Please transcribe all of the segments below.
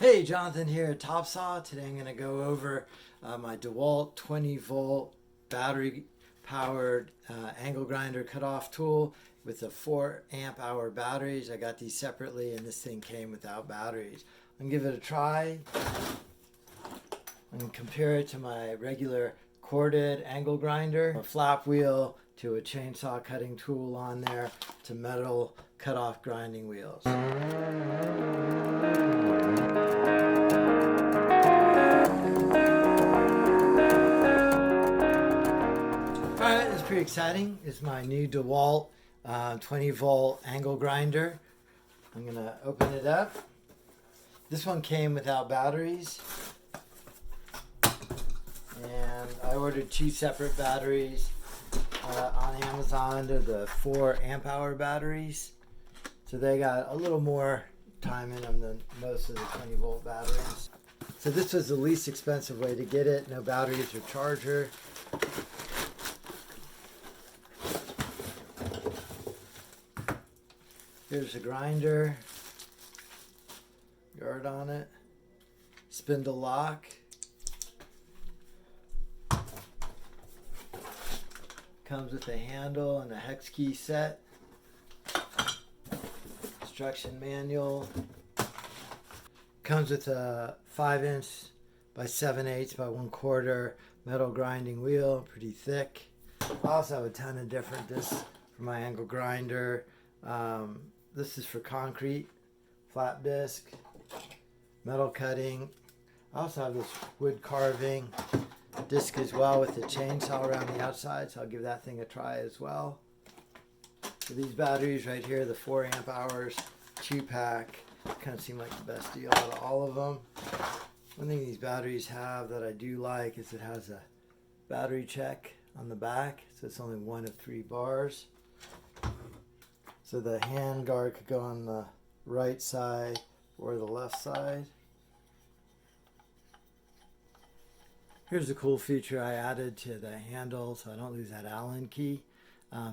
Hey, Jonathan here at TopSaw. Today I'm going to go over my Dewalt 20 volt battery powered angle grinder cutoff tool with the 4 amp hour batteries. I got these separately and this thing came without batteries. I'm going to give it a try. I'm going to compare it to my regular corded angle grinder, a flap wheel to a chainsaw cutting tool on there to metal cutoff grinding wheels. Alright, it's pretty exciting. It's my new Dewalt 20 volt angle grinder. I'm going to open it up. This one came without batteries. And I ordered 2 separate batteries on Amazon. They're the 4 amp hour batteries. So they got a little more time in them than most of the 20 volt batteries. So this was the least expensive way to get it. No batteries or charger. Here's the grinder, guard on it, spindle lock, comes with a handle and a hex key set, instruction manual, comes with a 5" by 7/8 by 1/4 metal grinding wheel, pretty thick. I also have a ton of different discs for my angle grinder. This is for concrete, flat disc, metal cutting. I also have this wood carving disc as well with the chainsaw around the outside, so I'll give that thing a try as well. So these batteries right here, the 4 amp hours, 2-pack, kind of seem like the best deal out of all of them. One thing these batteries have that I do like is it has a battery check on the back, so it's only 1 of 3 bars. So the hand guard could go on the right side or the left side. Here's a cool feature I added to the handle so I don't lose that Allen key.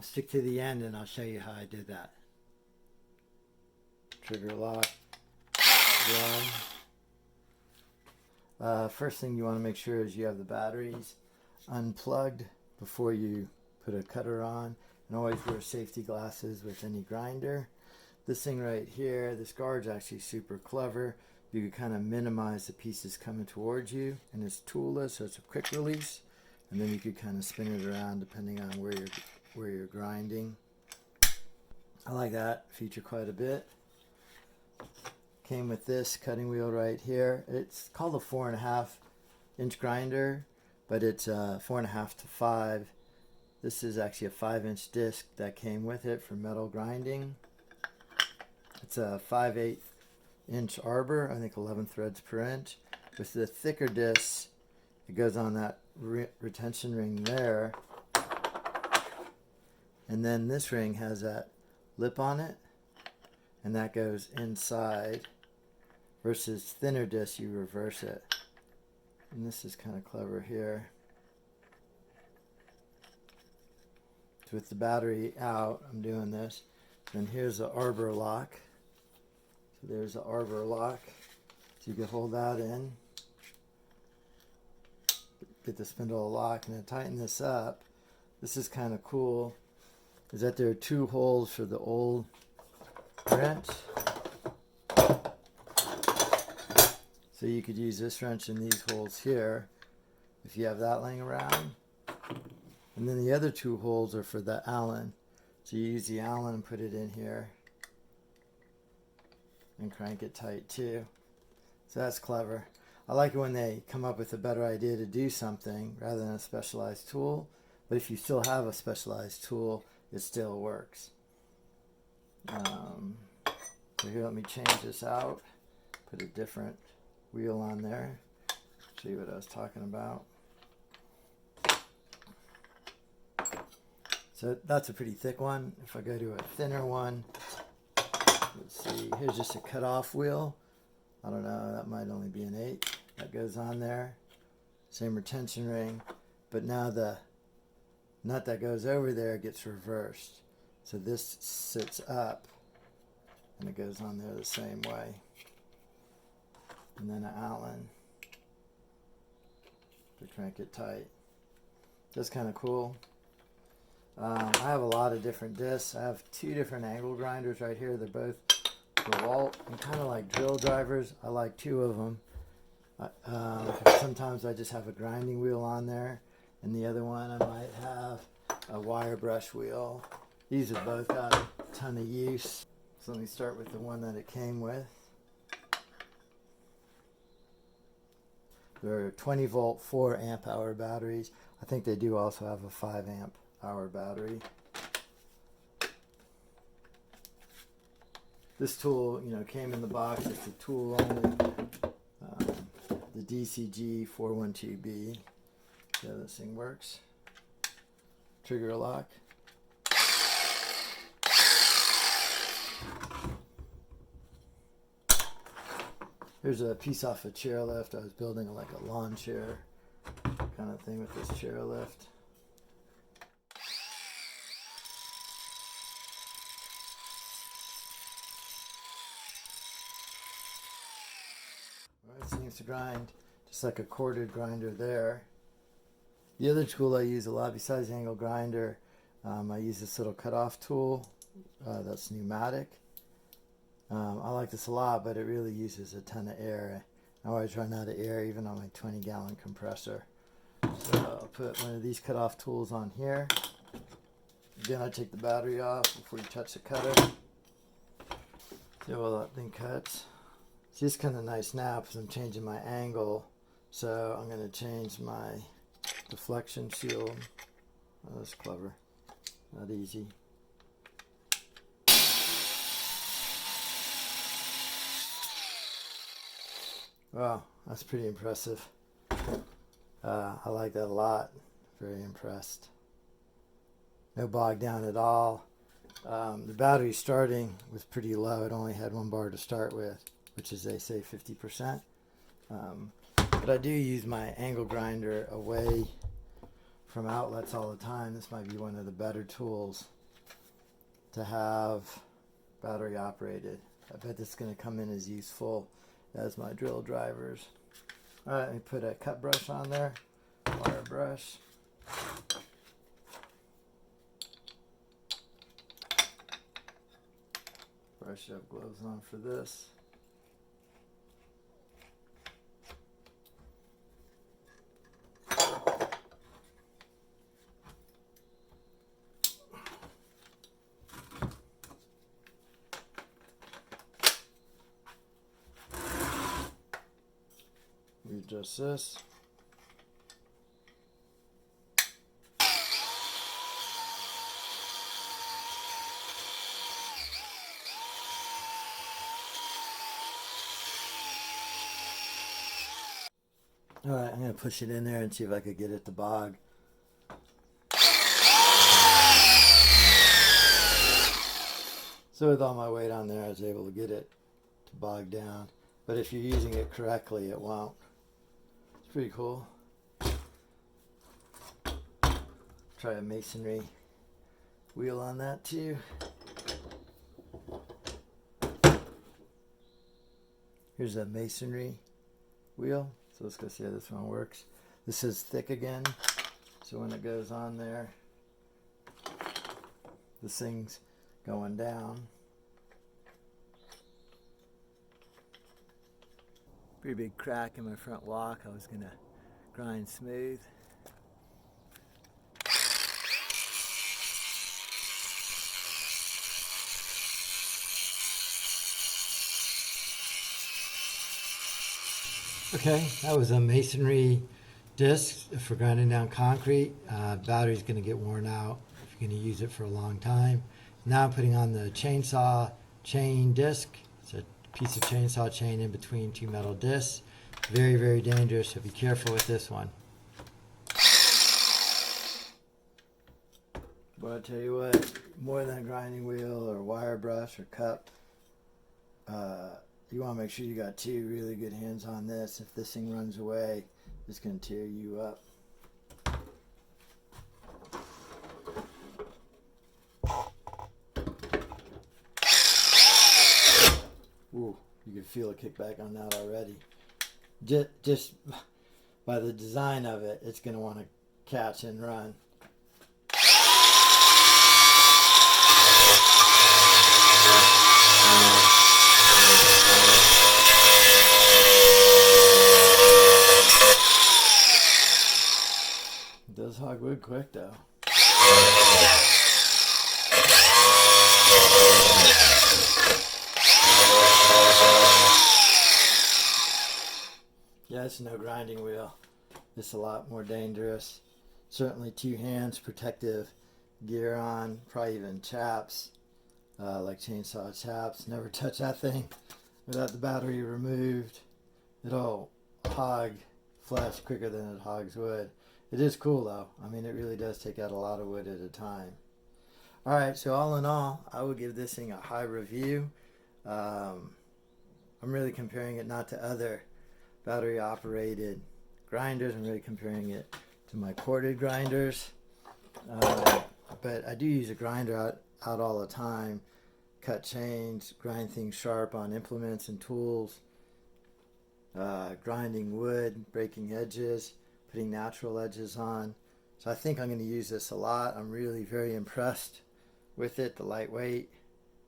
Stick to the end and I'll show you how I did that. Trigger lock. First thing you want to make sure is you have the batteries unplugged before you put a cutter on. And always wear safety glasses with any grinder. This thing right here, this guard's actually super clever. You can kind of minimize the pieces coming towards you, and it's toolless, so it's a quick release. And then you could kind of spin it around depending on where you're grinding. I like that feature quite a bit. Came with this cutting wheel right here. It's called a 4.5" grinder, but it's 4.5 to 5. This is actually a 5" disc that came with it for metal grinding. It's a 5/8" Arbor, I think 11 threads per inch. With the thicker disc, it goes on that retention ring there. And then this ring has that lip on it, and that goes inside. Versus thinner disc, you reverse it. And this is kind of clever here. So with the battery out, I'm doing this. Then here's the Arbor Lock. So there's the Arbor Lock. So you can hold that in. Get the spindle lock and then tighten this up. This is kind of cool. Is that there are 2 holes for the old wrench. So you could use this wrench in these holes here if you have that laying around. And then the other 2 holes are for the Allen. So you use the Allen and put it in here. And crank it tight too. So that's clever. I like it when they come up with a better idea to do something rather than a specialized tool. But if you still have a specialized tool, it still works. So here, let me change this out. Put a different wheel on there. Show you what I was talking about. So that's a pretty thick one. If I go to a thinner one, let's see, here's just a cutoff wheel. I don't know, that might only be an 8. That goes on there. Same retention ring, but now the nut that goes over there gets reversed. So this sits up and it goes on there the same way. and then an Allen to crank it tight. That's kind of cool. I have a lot of different discs. I have two different angle grinders right here. They're both Dewalt and kind of like drill drivers. I like two of them. Sometimes I just have a grinding wheel on there, and the other one I might have a wire brush wheel. These have both got a ton of use. So let me start with the one that it came with. They're 20 volt 4 amp hour batteries. I think they do also have a 5 amp hour battery. This tool, you know, came in the box. It's a tool only. The DCG412B. So this thing works. Trigger lock. Here's a piece off a chairlift. I was building like a lawn chair kind of thing with this chairlift. It seems to grind just like a corded grinder there. The other tool I use a lot besides the angle grinder, I use this little cutoff tool that's pneumatic. I like this a lot, but it really uses a ton of air. I always run out of air even on my 20-gallon compressor. So I'll put one of these cutoff tools on here. Again, I take the battery off before you touch the cutter. See how that thing cuts? It's just kind of nice now because I'm changing my angle. So I'm going to change my deflection shield. Oh, that's clever. Not easy. Wow, that's pretty impressive. I like that a lot. Very impressed. No bog down at all. The battery starting was pretty low. It only had one bar to start with, which is, they say, 50%. But I do use my angle grinder away from outlets all the time. This might be one of the better tools to have battery operated. I bet this is going to come in as useful as my drill drivers. Alright, let me put a cut brush on there, wire brush. Brush up, gloves on for this. Readjust this. Alright, I'm going to push it in there and see if I could get it to bog. So with all my weight on there, I was able to get it to bog down. But if you're using it correctly, it won't. It's pretty cool. Try a Masonry Wheel on that too. Here's a Masonry Wheel. So let's go see how this one works. This is thick again. So when it goes on there, this thing's going down. Pretty big crack in my front lock. I was gonna grind smooth. Okay, that was a masonry disc for grinding down concrete. Battery's going to get worn out if you're going to use it for a long time. Now I'm putting on the chainsaw chain disc. It's a piece of chainsaw chain in between two metal discs. Very, very dangerous, so be careful with this one. But I tell you what, more than a grinding wheel or wire brush or cup, you want to make sure you got two really good hands on this. If this thing runs away, it's going to tear you up. Ooh, you can feel a kickback on that already. just by the design of it, it's going to want to catch and run. It does hog wood quick though. Yeah, it's no grinding wheel. It's a lot more dangerous. Certainly 2 hands, protective gear on, probably even chaps, like chainsaw chaps. Never touch that thing without the battery removed. It'll hog flesh quicker than it hogs wood. It is cool though. I mean, it really does take out a lot of wood at a time. Alright, so all in all, I would give this thing a high review. I'm really comparing it not to other battery operated grinders. I'm really comparing it to my corded grinders. But I do use a grinder out all the time. Cut chains, grind things sharp on implements and tools. Grinding wood, breaking edges, putting natural edges on. So I think I'm going to use this a lot. I'm really very impressed with it. The lightweight,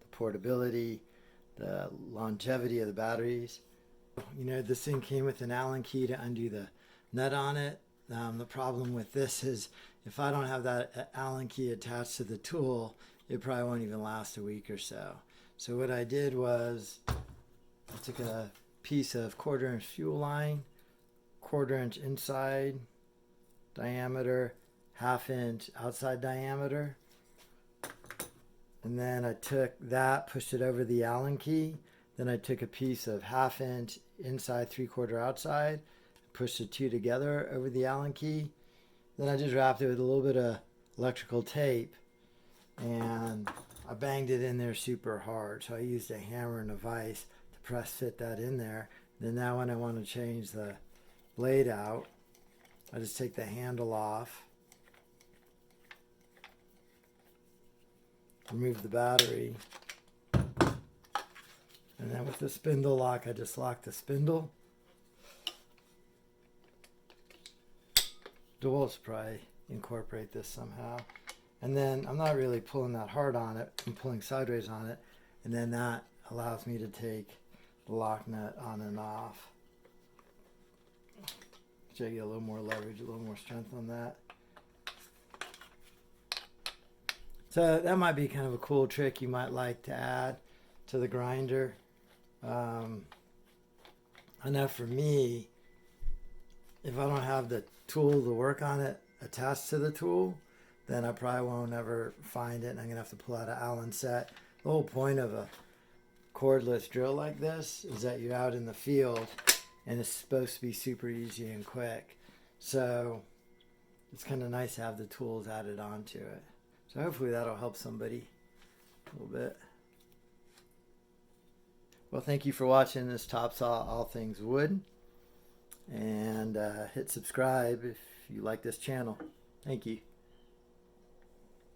the portability, the longevity of the batteries. You know, this thing came with an Allen key to undo the nut on it. The problem with this is if I don't have that Allen key attached to the tool, it probably won't even last a week or so. So what I did was I took a piece of 1/4 inch fuel line, 1/4 inch inside diameter, 1/2 inch outside diameter, and then I took that, pushed it over the Allen key. Then I took a piece of 1/2 inch inside, 3/4 outside, pushed the two together over the Allen key. Then I just wrapped it with a little bit of electrical tape and I banged it in there super hard. So I used a hammer and a vise to press fit that in there. Then now when I want to change the blade out, I just take the handle off, remove the battery, and then with the spindle lock, I just lock the spindle. Dewalt should probably incorporate this somehow. And then I'm not really pulling that hard on it. I'm pulling sideways on it. And then that allows me to take the lock nut on and off. So I get a little more leverage, a little more strength on that. So that might be kind of a cool trick you might like to add to the grinder. I know for me, if I don't have the tool to work on it attached to the tool, then I probably won't ever find it and I'm going to have to pull out an Allen set. The whole point of a cordless drill like this is that you're out in the field and it's supposed to be super easy and quick. So it's kind of nice to have the tools added onto it. So hopefully that'll help somebody a little bit. Well, thank you for watching this TopSaw All Things Wood. And hit subscribe if you like this channel. Thank you.